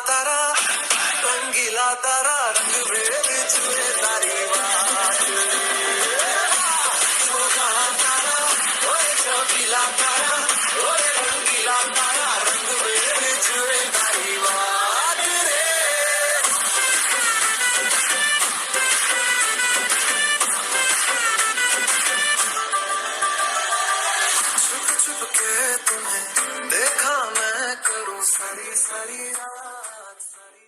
तारा रंगीला तारा रंग भेद छुए तारी बात वो कहाँ तारा ओए चौकीला तारा ओए रंगीला तारा रंग भेद छुए तारी बात रे छुप छुप के तुम्हें देखा मैं करूँ सारी सारी रात सारी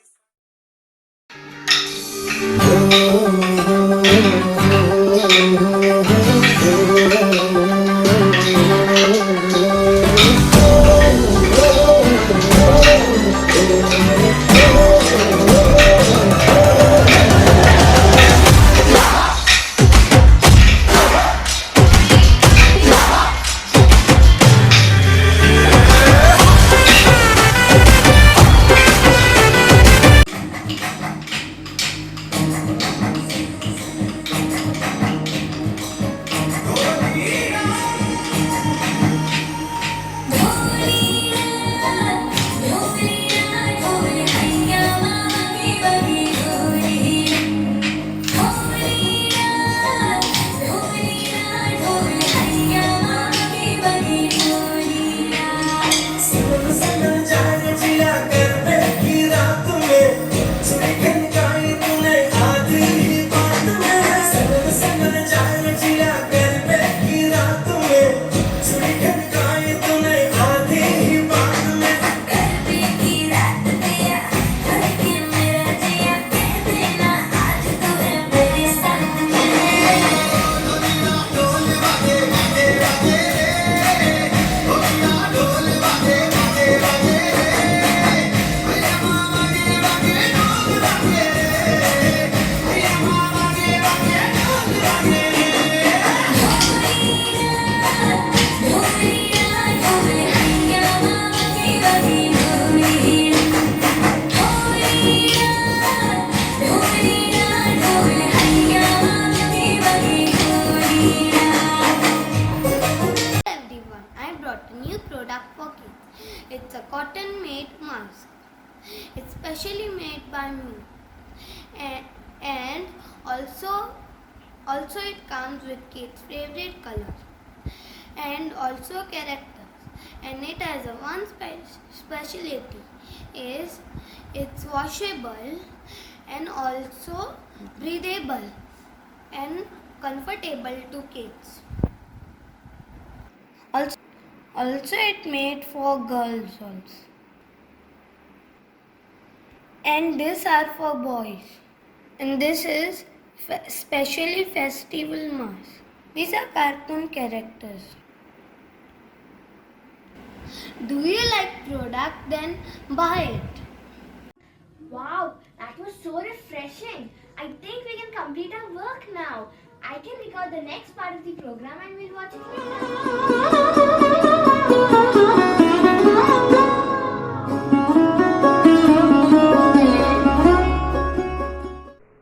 Everyone, I brought a new product for kids. It's a cotton made mask. It's specially made by me. And also it comes with kids' favorite colors and also characters. And it has a one specialty is it's washable and also breathable and comfortable to kids. Also it made for girls also. And these are for boys. And this is specially festival mask. These are cartoon characters. Do you like product? Then buy it. Wow, that was so refreshing. I think we can complete our work now. I can record the next part of the program and we'll watch it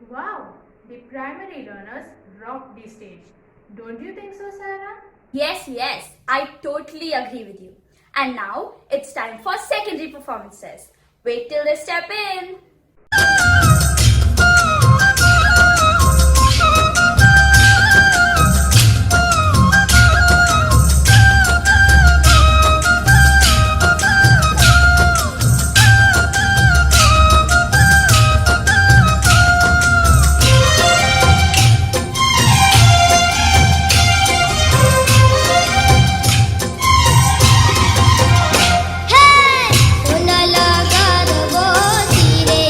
Wow, the primary learners rocked the stage. Don't you think so, Sarah? Yes, I totally agree with you. And now it's time for secondary performances. Wait till they step in. Hey! Una lagar bo tire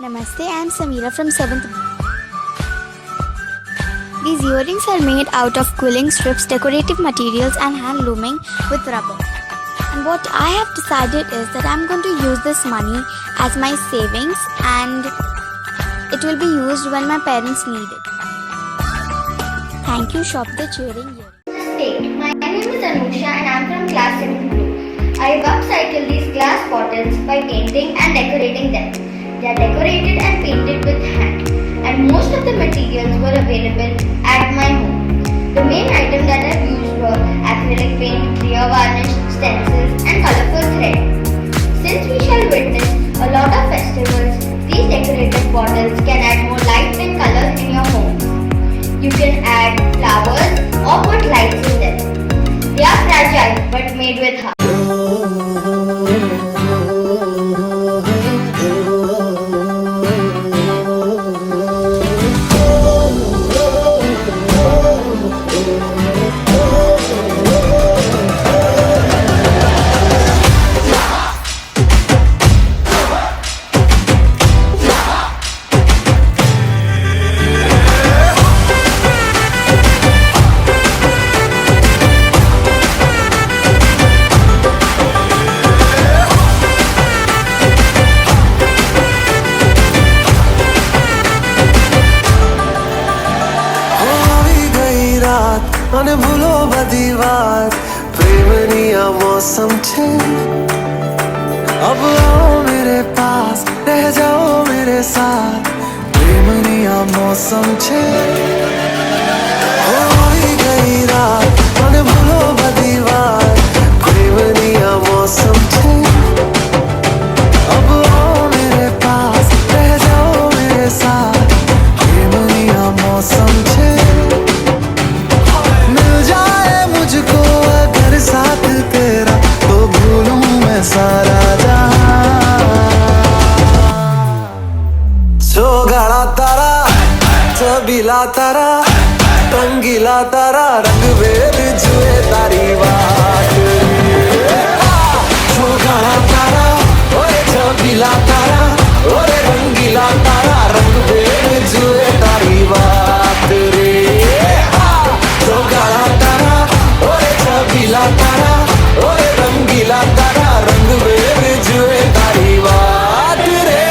Namaste, I am Samira from 7th. These earrings are made out of quilling strips, decorative materials and hand looming with rubber. And what I have decided is that I am going to use this money as my savings and it will be used when my parents need it. Thank you, Shop the Cheering Earrings. Namaste, my name is Anusha and I am from class 7 I have upcycled these glass bottles by painting and decorating them. They are decorated and painted with hand, and most of the materials were available at my home. The main item that I used were acrylic paint, clear varnish, stencils and colorful thread. Since we shall witness a lot of festivals, these decorative bottles can add more light and color in your home. You can add flowers or put lights in them. They are fragile but made with heart. અને ભૂલો બધી વાત પ્રેમની આ મૌસમ છે अब आओ मेरे पास रह जाओ मेरे साथ प्रेमनी आ मौसम छे होई गई रात અને ભૂલો બધી વાત પ્રેમની આ मौसम छे अब आओ मेरे पास रह जाओ मेरे साथ प्रेमनी आ मौसम छे मुझको अगर साथ तेरा तो भूलूं मैं सारा जहां सोगाड़ा तारा चबीला तारा रंगीला तारा रंग वेद जुए तारी बात सोगाड़ा तारा ओरे चबीला तारा ओरे रंगीला तारा रंग वेद जुए तारी बात रे सोगाड़ा तारा ओरे चबीला तारा ओरे रंगीला तारा रंग वेद जुए तारी बात रे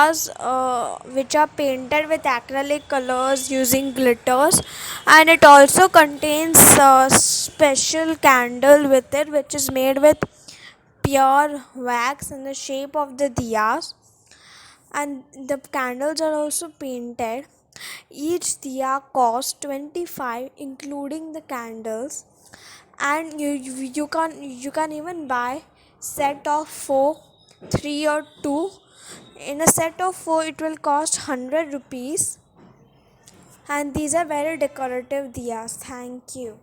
diyas which are painted with acrylic colors using glitters, and it also contains a special candle with it which is made with pure wax in the shape of the diyas, and the candles are also painted. Each diya costs 25 including the candles, and you can even buy set of 4, 3 or 2. In a set of 4 it will cost 100 rupees, and these are very decorative diyas. Thank you.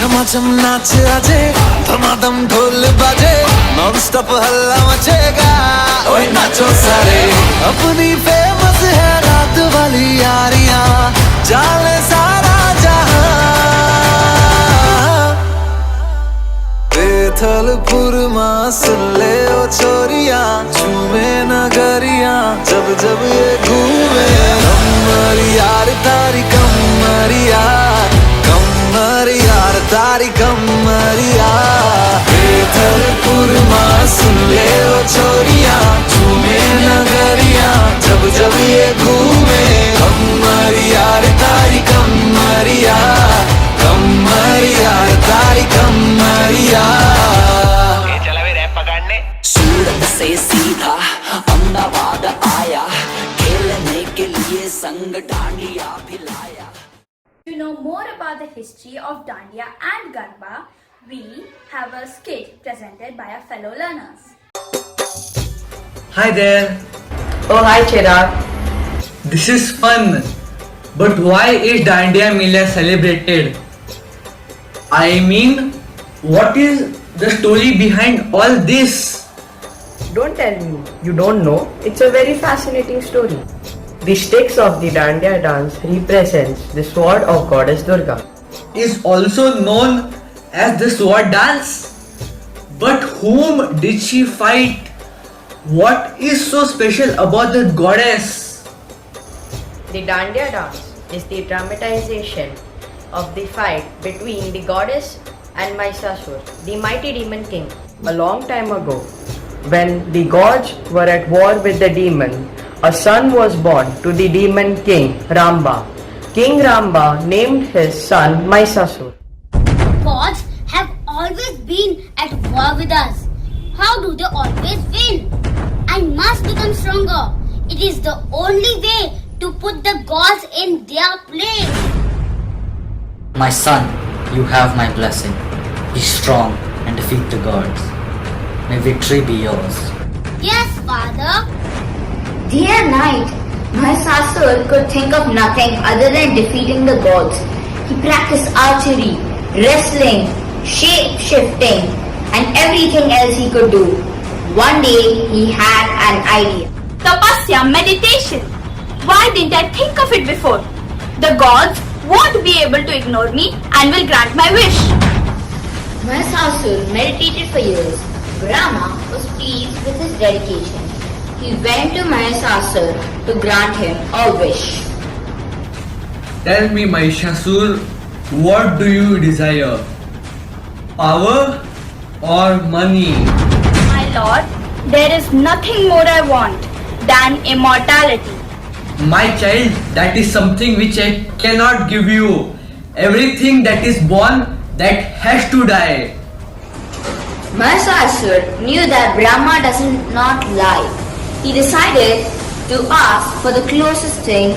झमाझम नाच आजे धमाधम ढोल बाजे non stop हल्ला मचेगा ओए नाचो सारे अपनी फेमस है रात वाली यारियां जाले सारा जहां बेथलपुर मां सुन ले ओ छोरियां झूमे नगरियां जब जब ये घूमे कमर यार तारी कमर यार तारी कमरिया बेथलपुर मां सुन ले वो छोरिया झूमे नगरिया जब जब ये घूमे कमरिया रे तारी कमरिया कमरिया रे तारी कमरिया सूरत से सीधा अहमदाबाद आया खेलने के लिए संग डांडिया भी लाया. To know more about the history of Dandiya and Garba, we have a skit presented by our fellow learners. Hi there. Oh, hi Chirag. This is fun. But why is Dandiya Mela celebrated? I mean, what is the story behind all this? Don't tell me you don't know. It's a very fascinating story. The sticks of the Dandiya dance represents the sword of goddess Durga. Is also known as the sword dance. But whom did she fight? What is so special about the goddess? The Dandiya dance is the dramatization of the fight between the goddess and Mahishasur, the mighty demon king. A long time ago, when the gods were at war with the demon, a son was born to the demon king Ramba. King Ramba named his son Mahishasur. Gods have always been at war with us. How do they always win? I must become stronger. It is the only way to put the gods in their place. My son, you have my blessing. Be strong and defeat the gods. May victory be yours. Yes, Father. Day and night, Mahishasur could think of nothing other than defeating the gods. He practiced archery, wrestling, shape-shifting, and everything else he could do. One day, he had an idea. Tapasya, meditation. Why didn't I think of it before? The gods won't be able to ignore me and will grant my wish. Mahishasur meditated for years. Brahma was pleased with his dedication. He went to Mahishasur to grant him a wish. Tell me, Mahishasur, what do you desire? Power or money? My lord, there is nothing more I want than immortality. My child, that is something which I cannot give you. Everything that is born, that has to die. Mahishasur knew that Brahma does not lie. He decided to ask for the closest thing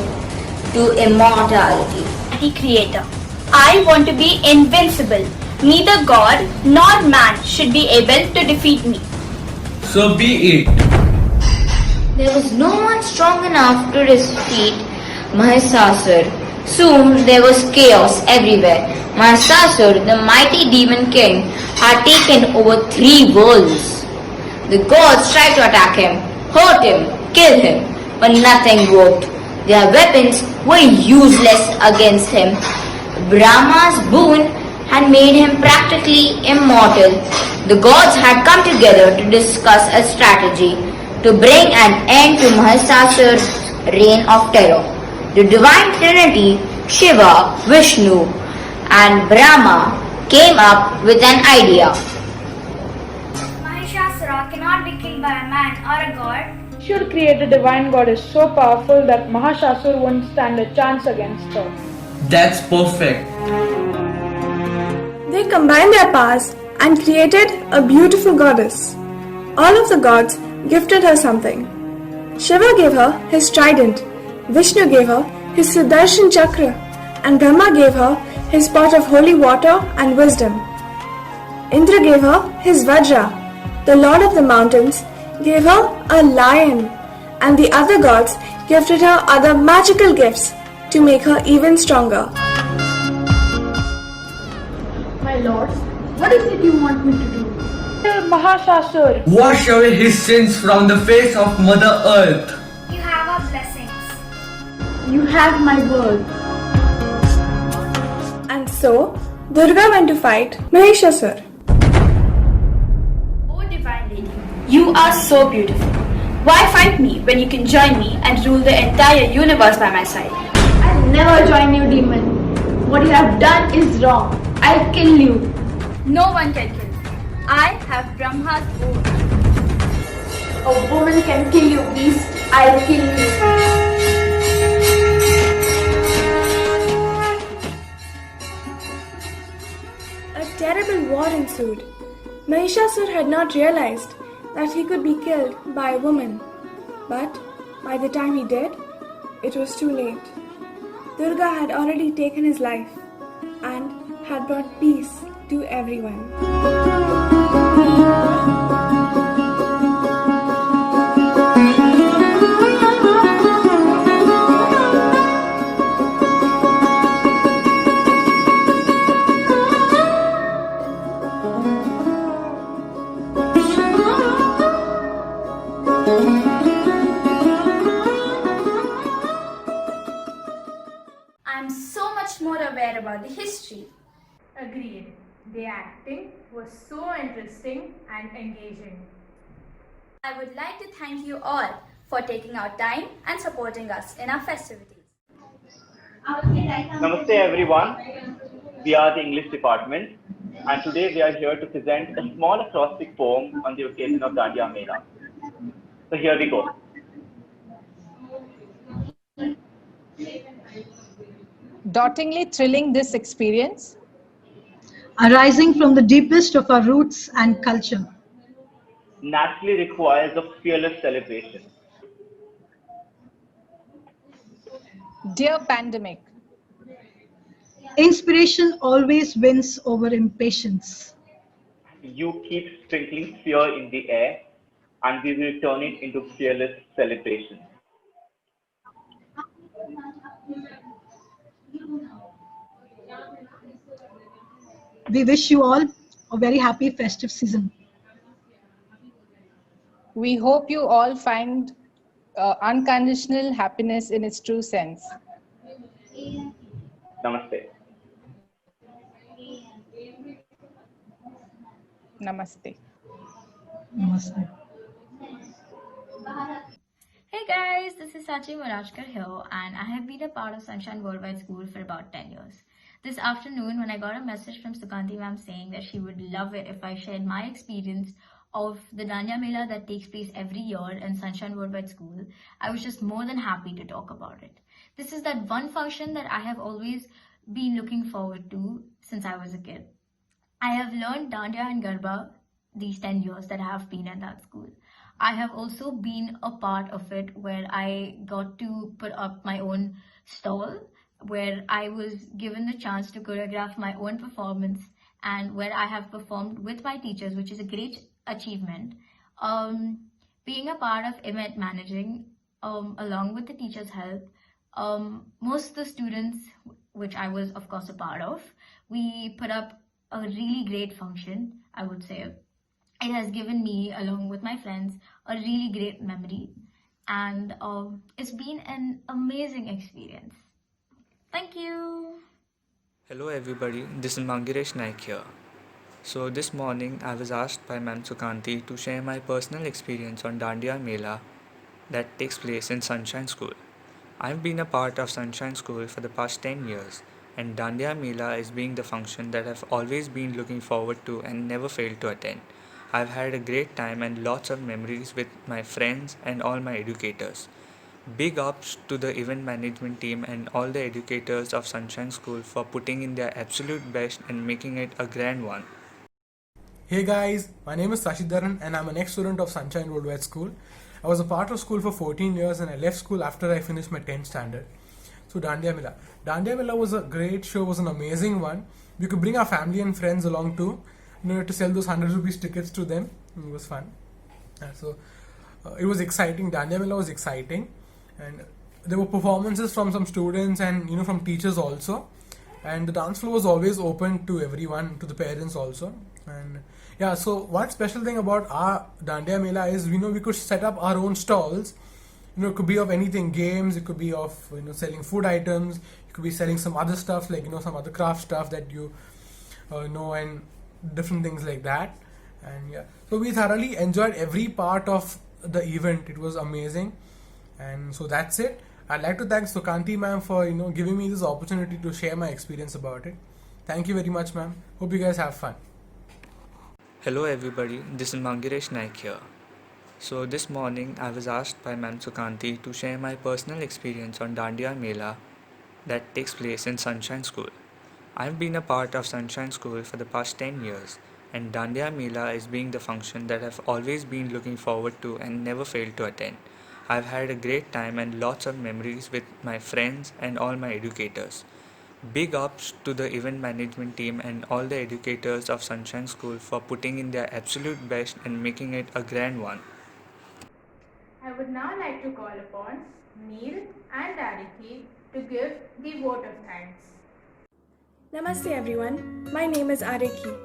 to immortality. The Creator, I want to be invincible. Neither God nor man should be able to defeat me. So be it. There was no one strong enough to defeat Mahishasur. Soon there was chaos everywhere. Mahishasur, the mighty demon king, had taken over 3 worlds. The gods tried to attack him, hurt him, kill him, but nothing worked. Their weapons were useless against him. Brahma's boon had made him practically immortal. The gods had come together to discuss a strategy to bring an end to Mahishasur's reign of terror. The divine trinity, Shiva, Vishnu, and Brahma came up with an idea. Mahishasura cannot be killed by a man or a god. Should create a divine goddess so powerful that Mahishasur won't stand a chance against her. That's perfect. They combined their powers and created a beautiful goddess. All of the gods gifted her something. Shiva gave her his trident, Vishnu gave her his Sudarshan Chakra, and Brahma gave her his pot of holy water and wisdom. Indra gave her his Vajra. The lord of the mountains gave her a lion, and the other gods gifted her other magical gifts to make her even stronger. My lords, what is it you want me to do? Kill Mahishasur. Wash away his sins from the face of Mother Earth. You have our blessings. You have my word. And so, Durga went to fight Mahishasur. Oh divine lady, you are so beautiful. Why fight me when you can join me and rule the entire universe by my side? I'll never join you, demon. What you have done is wrong. I'll kill you. No one can kill me. I have Brahma's boon. A woman can kill you, beast. I'll kill you. A terrible war ensued. Mahishasur had not realized that he could be killed by a woman. But by the time he did, it was too late. Durga had already taken his life and had brought peace to everyone. I'm so much more aware about the history. Agreed. The acting was so interesting and engaging. I would like to thank you all for taking out time and supporting us in our festivities. Namaste everyone. We are the English department and today we are here to present a small acrostic poem on the occasion of Dandiya Mela. So here we go. Dauntingly thrilling this experience, arising from the deepest of our roots and culture, Naturally requires a fearless celebration. dear pandemic, inspiration always wins over impatience. You keep sprinkling fear in the air and we will turn it into fearless celebration. We wish you all a very happy festive season. we hope you all find unconditional happiness in its true sense. Namaste. Namaste. Namaste. Hey guys, this is Sachi Morajkar here and I have been a part of Sunshine Worldwide School for about 10 years. This afternoon when I got a message from Sukanti ma'am saying that she would love it if I shared my experience of the Dandiya Mela that takes place every year in Sunshine Worldwide School, I was just more than happy to talk about it. This is that one function that I have always been looking forward to since I was a kid. I have learned Dandiya and Garba these 10 years that I have been in that school. I have also been a part of it where I got to put up my own stall, where I was given the chance to choreograph my own performance and where I have performed with my teachers, which is a great achievement. Being a part of event managing, along with the teachers' help, most of the students, which I was of course a part of, we put up a really great function, I would say. It has given me, along with my friends, a really great memory and it's been an amazing experience. Thank you. Hello everybody, this is Mangiresh Naik here. So this morning I was asked by Ma'am Sukanti to share my personal experience on Dandiya Mela that takes place in Sunshine School. I've been a part of Sunshine School for the past 10 years and Dandiya Mela is being the function that I've always been looking forward to and never failed to attend. I've had a great time and lots of memories with my friends and all my educators. Big ups to the event management team and all the educators of Sunshine School for putting in their absolute best and making it a grand one. Hey guys, my name is Sashidharan and I'm an ex-student of Sunshine Worldwide School. I was a part of school for 14 years and I left school after I finished my 10th standard. So Dandiya Mela. Dandiya Mela was a great show, was an amazing one. We could bring our family and friends along too. To sell those 100 rupees tickets to them. It was fun. It was exciting. Dandiya Mela was exciting. And there were performances from some students and from teachers also. And the dance floor was always open to everyone, to the parents also. And yeah, so one special thing about our Dandiya Mela is, we could set up our own stalls. It could be of anything, games, it could be of, selling food items, it could be selling some other stuff like, some other craft stuff that you know, and different things like that. And yeah, so we thoroughly enjoyed every part of the event. It was amazing. And so that's it. I'd like to thank Sukanti ma'am for, giving me this opportunity to share my experience about it. Thank you very much, ma'am. Hope you guys have fun. Hello everybody, this is Mangiresh Naik here. So this morning I was asked by Ma'am Sukanti to share my personal experience on Dandiya Mela that takes place in Sunshine School. I've been a part of Sunshine School for the past 10 years, and Dandiya Mela is being the function that I've always been looking forward to and never failed to attend. I've had a great time and lots of memories with my friends and all my educators. Big ups to the event management team and all the educators of Sunshine School for putting in their absolute best and making it a grand one. I would now like to call upon Neil and Ariki to give the vote of thanks. Namaste everyone, my name is Ariki.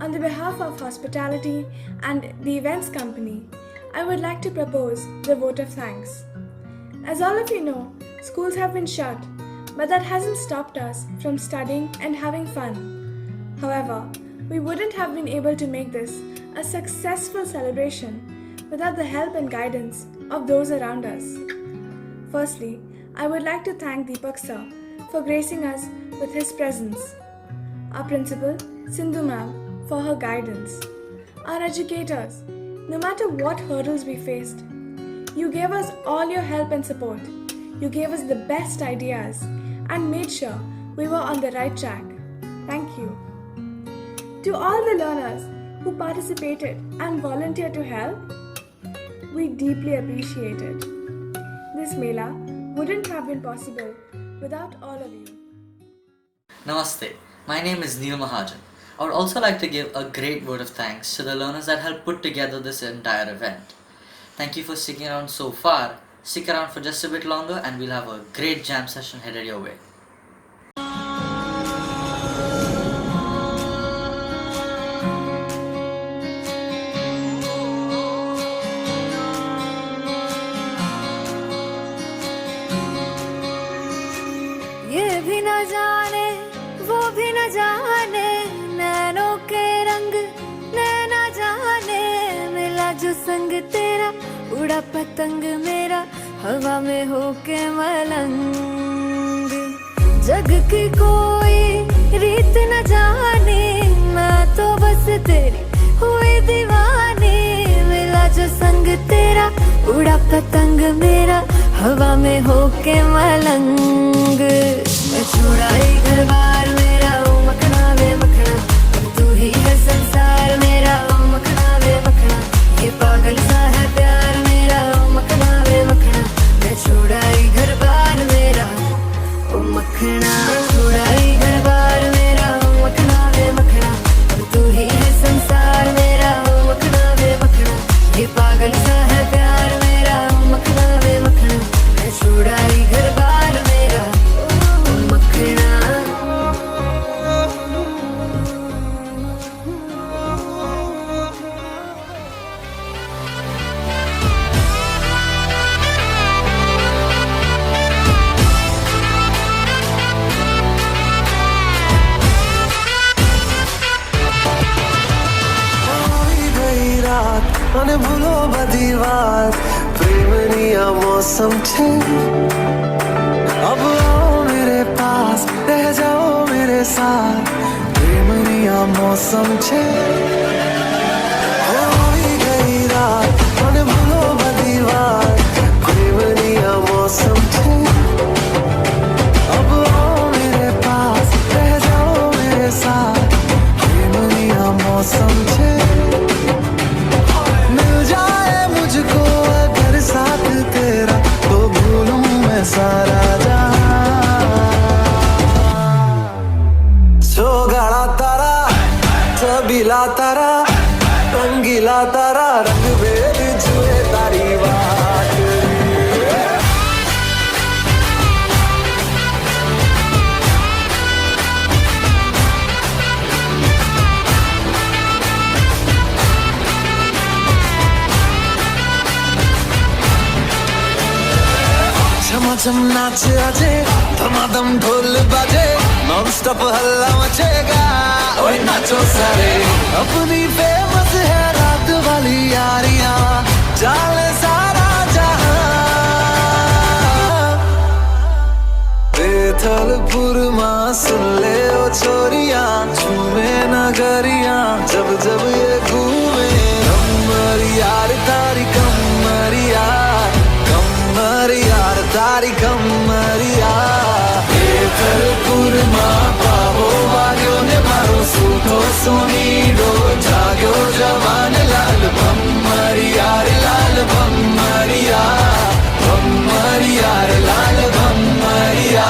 On the behalf of Hospitality and the Events Company, I would like to propose the vote of thanks. As all of you know, schools have been shut, but that hasn't stopped us from studying and having fun. However, we wouldn't have been able to make this a successful celebration without the help and guidance of those around us. Firstly, I would like to thank Deepak sir for gracing us with his presence, our principal, Sindhu ma'am, for her guidance, our educators, no matter what hurdles we faced. You gave us all your help and support. You gave us the best ideas and made sure we were on the right track. Thank you. To all the learners who participated and volunteered to help, we deeply appreciate it. This Mela wouldn't have been possible without all of you. Namaste, my name is Neil Mahajan. I would also like to give a great word of thanks to the learners that helped put together this entire event. Thank you for sticking around so far. Stick around for just a bit longer and we'll have a great jam session headed your way. ये भी न जाने वो भी न जाने नैनों के रंग नैना जाने मिला जो संग तेरा उड़ा पतंग मेरा हवा में होके मलंग जग की कोई रीत न जाने मैं तो बस तेरी हुई दीवानी मिला जो संग तेरा उड़ा पतंग मेरा हवा में होके मलंग मैं छुड़ाई घर बार मेरा ओ मखना वे मखना तू ही है संसार मेरा ओ मखना वे मखना ये पागल सा है प्यार मेरा ओ मखना वे मखना मैं छुड़ाई घर बार मेरा ओ मखना छुड़ाई घर बार मेरा ओ मखना वे मखना तू ही है संसार मेरा ओ मखना वे मखना ये पागल सा है प्यार मेरा ओ मखना वे मखना मैं छुड़ाई घर बार मेरा ओ मखना અને ભૂલો બધી વાત પ્રેમની આ મૌસમ છે अब आओ मेरे पास रह जाओ मेरे साथ प्रेमनी आ मौसम છે હોઈ ગઈ રાત અને ભૂલો બધી વાત પ્રેમની આ મૌસમ છે अब आओ मेरे पास रह जाओ मेरे साथ प्रेमनी आ मौसम છે मिल जाए मुझको अगर साथ तेरा तो भूलूं मैं सारा गाड़ा तारा छबीला तारा रंगीला तारा रंग बेद जुए तारी बात झमाझम नाच आजे धमाधम ढोल बाजे नॉन स्टॉप हल्ला मचेगा ओए नाचो सारे अपनी फेमस है रात वाली यारियां चाले सारा जहां बेथलपुर मां सुन ले ओ छोरियां झूमे नगरियां जब जब ये घूमे हमर यार तारी कम सोनी रो जागो जवान लाल भम्मरिया रे लाल भम्मरिया भम्मरिया रे लाल भम्मरिया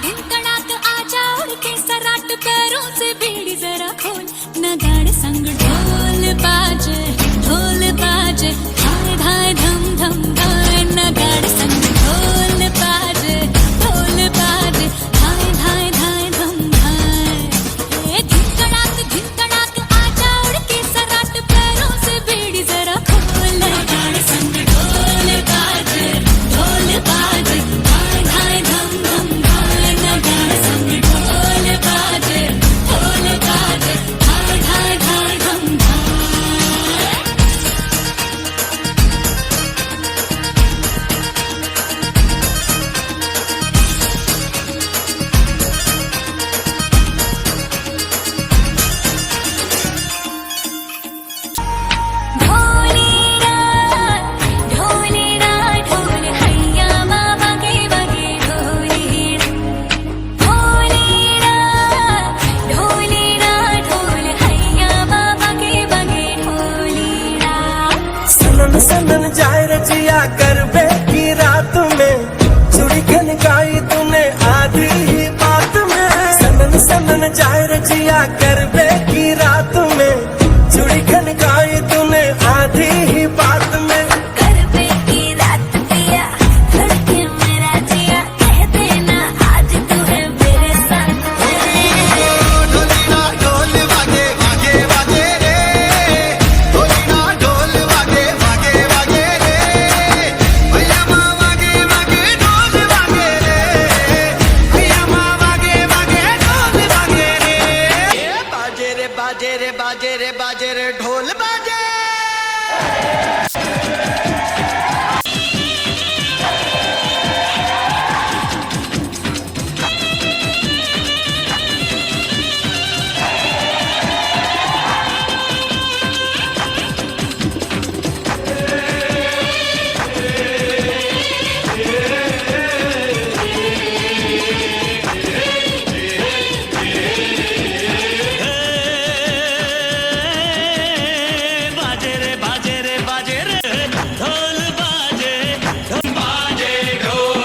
दिन तड़ाक आजा उड़ के सराट पैरों से बेड़ी जरा खोल नगाड़ संग ढोल बाजे धाय धाय धम धम धाय नगाड़ संग ढोल बाजे धाय धाय धाय धम धाय दिन तड़ाक आजा उड़ के सराट पैरों से बेड़ी जरा खोल नगाड़ संग ढोल बाजे धाय धाय धम धम धाय नगाड़ संग ढोल बाजे धाय धाय धाय धम धाय ढोलेरा ढोल हैया मामा के बगे ढोलेरा ढोल हैया मामा के बगे ढोलेरा सनन सनन जाए रजिया करबे की रात में चुड़ी खनकाई तूने आधी ही बात में सनन सनन जाए रजिया करबे की रात में चुड़ी खनकाई तूने आधी ही बात में करबे की रात पिया धड़के मेरा जिया कह देना आज तू है मेरे साथ ढोलिना ढोल वागे वागे वागे रे ढोलिना ढोल वागे वागे वागे रे भैया माँ वागे वागे ढोल वागे रे भैया माँ वागे वागे ढोल वागे रे बाजे रे बाजे रे बाजे रे बाजे रे ढोल बाजे बाजे रे बाजे रे बाजे रे ढोल बाजे बाजे ढोल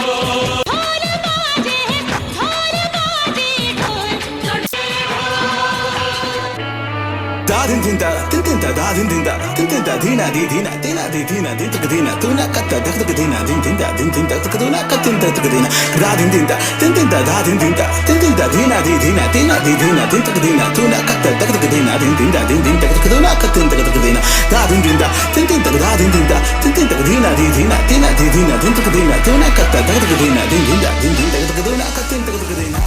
दादिन दिंदा tintinta dadin dinda tintinta dina di dina dina di dina din tak dina tuna katta dak dak dina din dinda din dinda tak duna katinta tak dina dadin dinda tintinta dadin dinda tintinta dina di dina dina di dina din tak dina tuna katta dak dak dina din dinda din dinda tak duna katinta tak dina dadin dinda tintinta dadin dinda tintinta dina di dina dina di dina din tak dina tuna katta dak dak dina din dinda tak duna katinta tak dina